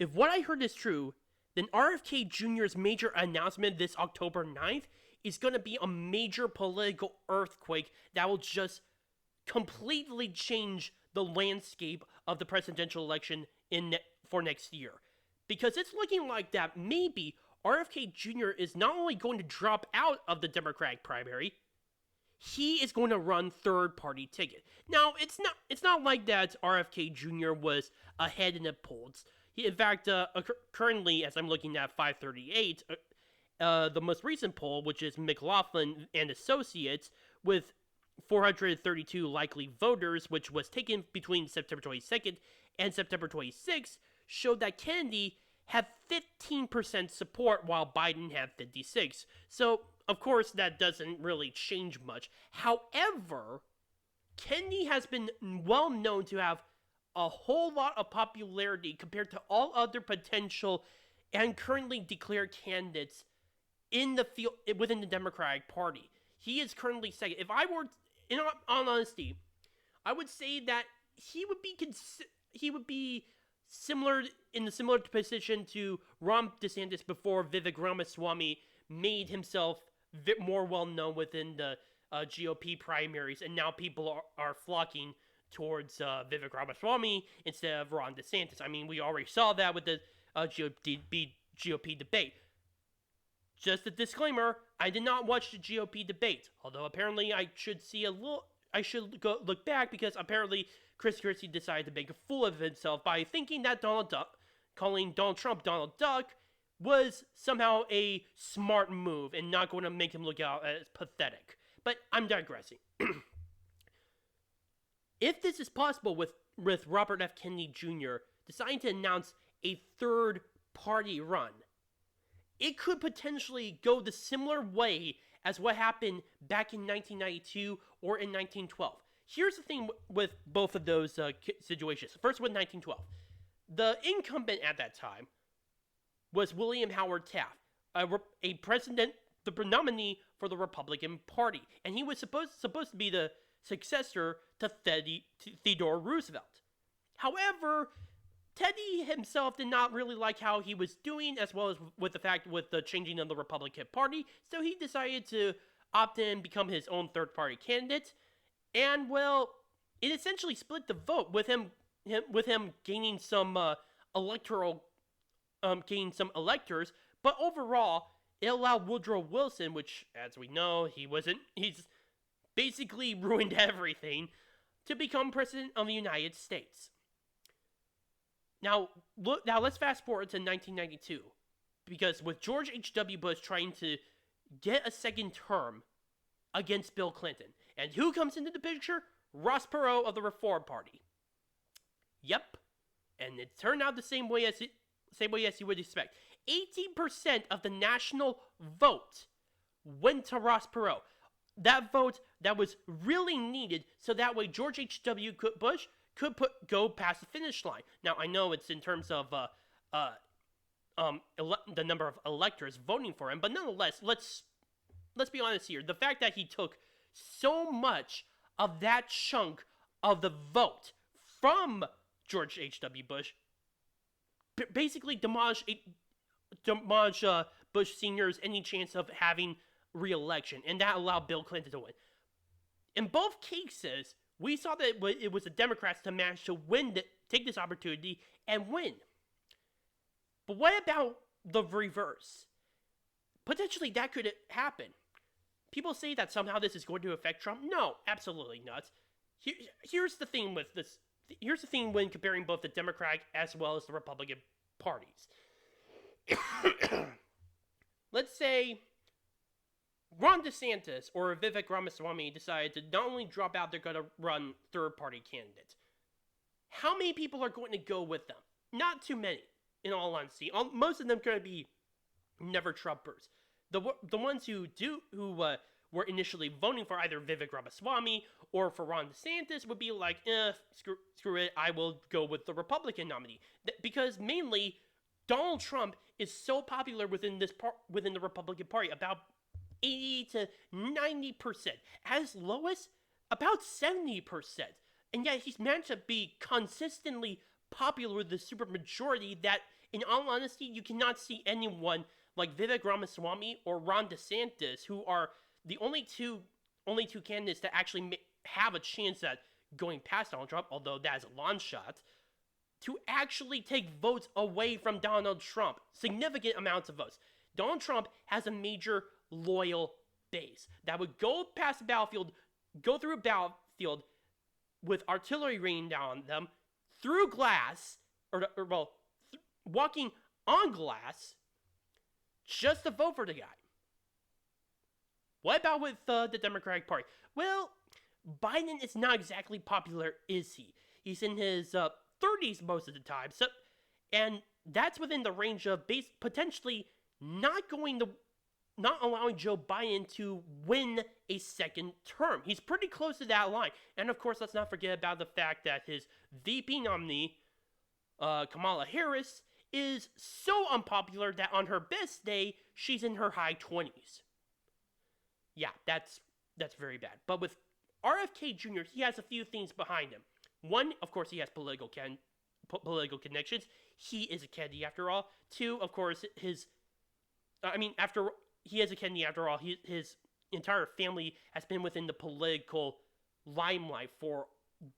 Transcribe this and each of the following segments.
If what I heard is true, then RFK Jr.'s major announcement this October 9th is going to be a major political earthquake that will just completely change the landscape of the presidential election for next year. Because it's looking like that maybe RFK Jr. is not only going to drop out of the Democratic primary, he is going to run third-party ticket. Now, it's not like that RFK Jr. was ahead in the polls. In fact, currently, as I'm looking at 538, the most recent poll, which is McLaughlin and Associates, with 432 likely voters, which was taken between September 22nd and September 26th, showed that Kennedy had 15% support while Biden had 56%. So, of course, that doesn't really change much. However, Kennedy has been well known to have a whole lot of popularity compared to all other potential and currently declared candidates in the field within the Democratic Party. He is currently second. If I were, in all honesty, I would say that he would be similar in the similar position to Ron DeSantis before Vivek Ramaswamy made himself more well known within the GOP primaries, and now people are flocking towards Vivek Ramaswamy instead of Ron DeSantis. I mean, we already saw that with the GOP debate. Just a disclaimer, I did not watch the GOP debate, although apparently I should go look back because apparently Chris Christie decided to make a fool of himself by thinking that calling Donald Trump Donald Duck was somehow a smart move and not going to make him look out as pathetic. But I'm digressing. If this is possible with Robert F. Kennedy Jr. deciding to announce a third party run, it could potentially go the similar way as what happened back in 1992 or in 1912. Here's the thing with both of those situations. First, with 1912. The incumbent at that time was William Howard Taft, a president, the nominee for the Republican Party. And he was supposed to be the successor to Theodore Roosevelt. However, Teddy himself did not really like how he was doing, as well as with the changing of the Republican Party, so he decided to opt in and become his own third-party candidate. And, well, it essentially split the vote with him gaining some gaining some electors, but overall, it allowed Woodrow Wilson, which, as we know, he's basically ruined everything, to become president of the United States. Now let's fast forward to 1992, because with George H.W. Bush trying to get a second term against Bill Clinton, and who comes into the picture? Ross Perot of the Reform Party. Yep, and it turned out the same way as you would expect. 18% of the national vote went to Ross Perot. That vote that was really needed, so that way George H.W. Bush could go past the finish line. Now, I know it's in terms of the number of electors voting for him, but nonetheless, let's be honest here. The fact that he took so much of that chunk of the vote from George H.W. Bush basically demolished Bush Sr.'s any chance of having re-election, and that allowed Bill Clinton to win. In both cases, we saw that it was the Democrats that managed to take this opportunity and win. But what about the reverse? Potentially that could happen. People say that somehow this is going to affect Trump. No, absolutely not. Here's the thing with this. Here's the thing when comparing both the Democratic as well as the Republican parties. Let's say Ron DeSantis or Vivek Ramaswamy decided to not only drop out, they're going to run third-party candidates. How many people are going to go with them? Not too many, in all honesty. Most of them are going to be never Trumpers. The ones who were initially voting for either Vivek Ramaswamy or for Ron DeSantis would be like, screw it, I will go with the Republican nominee. Because mainly, Donald Trump is so popular within the Republican Party, about 80 to 90%, as low as about 70%. And yet he's managed to be consistently popular with the supermajority that in all honesty, you cannot see anyone like Vivek Ramaswamy or Ron DeSantis, who are the only two candidates that actually have a chance at going past Donald Trump, although that is a long shot, to actually take votes away from Donald Trump. Significant amounts of votes. Donald Trump has a major loyal base that would go past the battlefield, go through a battlefield with artillery raining down on them, through glass, walking on glass, just to vote for the guy. What about with the Democratic Party? Well, Biden is not exactly popular, is he? He's in his 30s most of the time, and that's within the range of potentially not allowing Joe Biden to win a second term. He's pretty close to that line. And of course, let's not forget about the fact that his VP nominee, Kamala Harris, is so unpopular that on her best day, she's in her high 20s. Yeah, that's very bad. But with RFK Jr., he has a few things behind him. One, of course, he has political connections. He is a Kennedy after all. Two, of course, he is a Kennedy after all. His entire family has been within the political limelight for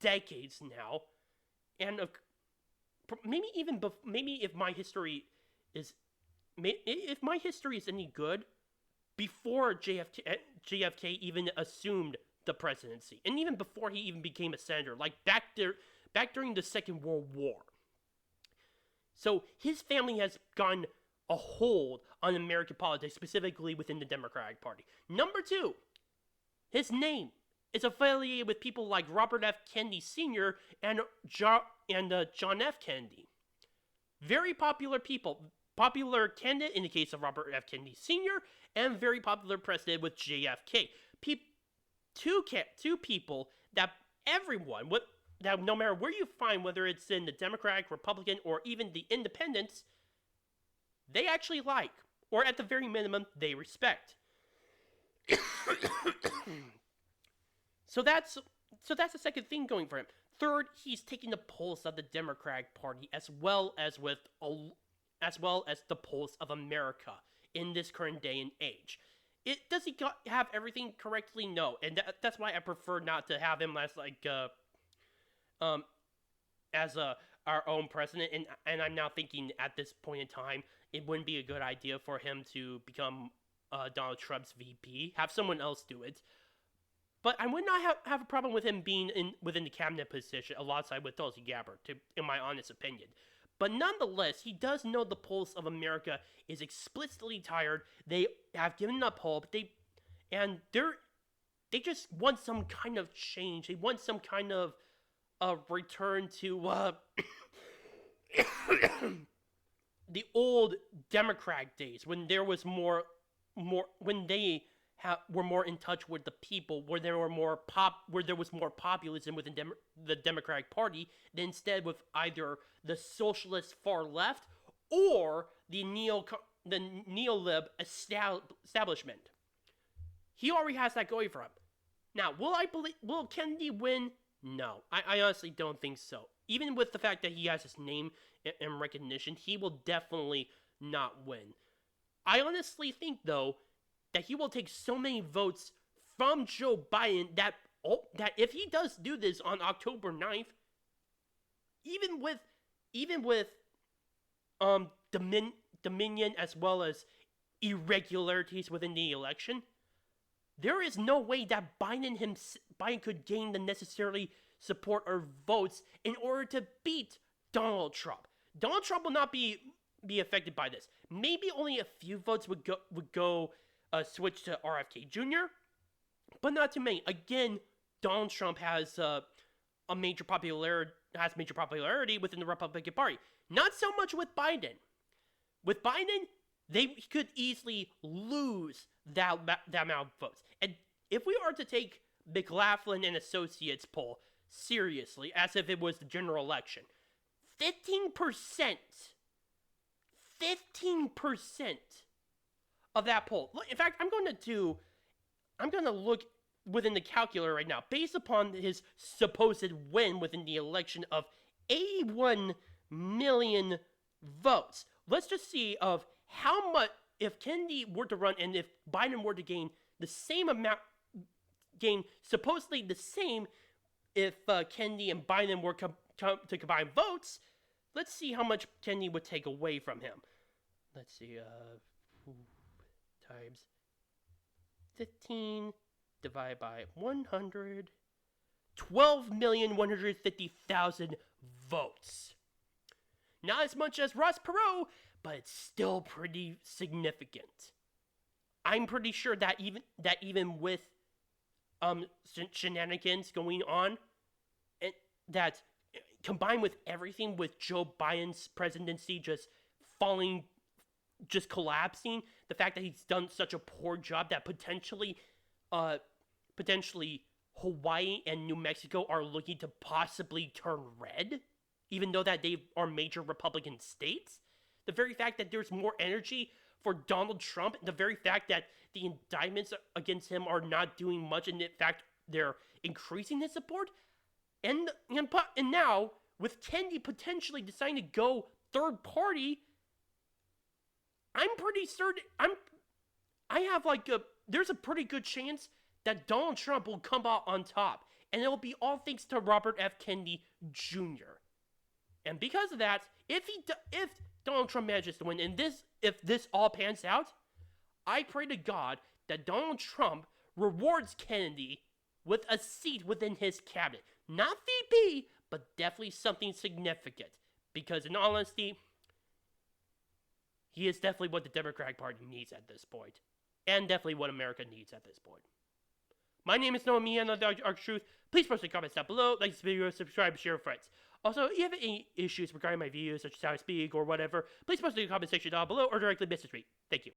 decades now. And maybe if my history is any good, before JFK even assumed the presidency, and even before he even became a senator, like back during the Second World War. So his family has gotten a hold on American politics, specifically within the Democratic Party. Number two, his name is affiliated with people like Robert F. Kennedy Sr. and John F. Kennedy. Very popular people. Popular candidate in the case of Robert F. Kennedy Sr. and very popular president with JFK. Two people that everyone, that no matter where you find, whether it's in the Democratic, Republican, or even the Independents, they actually like, or at the very minimum, they respect. So that's the second thing going for him. Third, he's taking the pulse of the Democratic Party as well as the pulse of America in this current day and age. Does he have everything correctly? No, and that's why I prefer not to have him as our own president. And I'm now thinking at this point in time, it wouldn't be a good idea for him to become Donald Trump's VP. Have someone else do it. But I would not have a problem with him being within the cabinet position alongside with Tulsi Gabbard, in my honest opinion. But nonetheless, he does know the pulse of America is explicitly tired. They have given up hope. They just want some kind of change. They want some kind of return to the old Democrat days when there was more when they were more in touch with the people, where there was more populism within the Democratic Party, than instead with either the socialist far left or the neolib establishment. He already has that going for him. Now, will Kennedy win? No, I honestly don't think so. Even with the fact that he has his name and recognition, he will definitely not win. I honestly think, though, that he will take so many votes from Joe Biden that if he does do this on October 9th, even with dominion as well as irregularities within the election, there is no way that Biden could gain the necessary support or votes in order to beat Donald Trump. Donald Trump will not be affected by this. Maybe only a few votes would go switch to RFK Jr., but not too many. Again, Donald Trump has major popularity within the Republican Party. Not so much with Biden. With Biden, he could easily lose that amount of votes. And if we are to take McLaughlin and Associates poll seriously, as if it was the general election, 15% of that poll. In fact, I'm going to look within the calculator right now, based upon his supposed win within the election of 81 million votes. let's just see of how much, if Kennedy were to run and if Biden were to gain the same amount, gain supposedly the same if Kennedy and Biden were to combine votes, let's see how much Kennedy would take away from him. Let's see, times 15 divided by 100, 12,150,000 votes. Not as much as Ross Perot, but it's still pretty significant. I'm pretty sure that even with shenanigans going on, and that combined with everything with Joe Biden's presidency just falling, just collapsing, the fact that he's done such a poor job that potentially Hawaii and New Mexico are looking to possibly turn red, even though that they are major Republican states. The very fact that there's more energy for Donald Trump, the very fact that the indictments against him are not doing much, and in fact they're increasing his support, and now with Kennedy potentially deciding to go third party, I'm pretty certain there's a pretty good chance that Donald Trump will come out on top, and it will be all thanks to Robert F. Kennedy Jr. And because of that, if Donald Trump manages to win, and if this all pans out, I pray to God that Donald Trump rewards Kennedy with a seat within his cabinet. Not VP, but definitely something significant. Because in all honesty, he is definitely what the Democratic Party needs at this point. And definitely what America needs at this point. My name is Noah Mia, and the Dark Truth. Please post your comments down below, like this video, subscribe, share with friends. Also, if you have any issues regarding my videos, such as how I speak or whatever, please post in the comment section down below or directly message me. Thank you.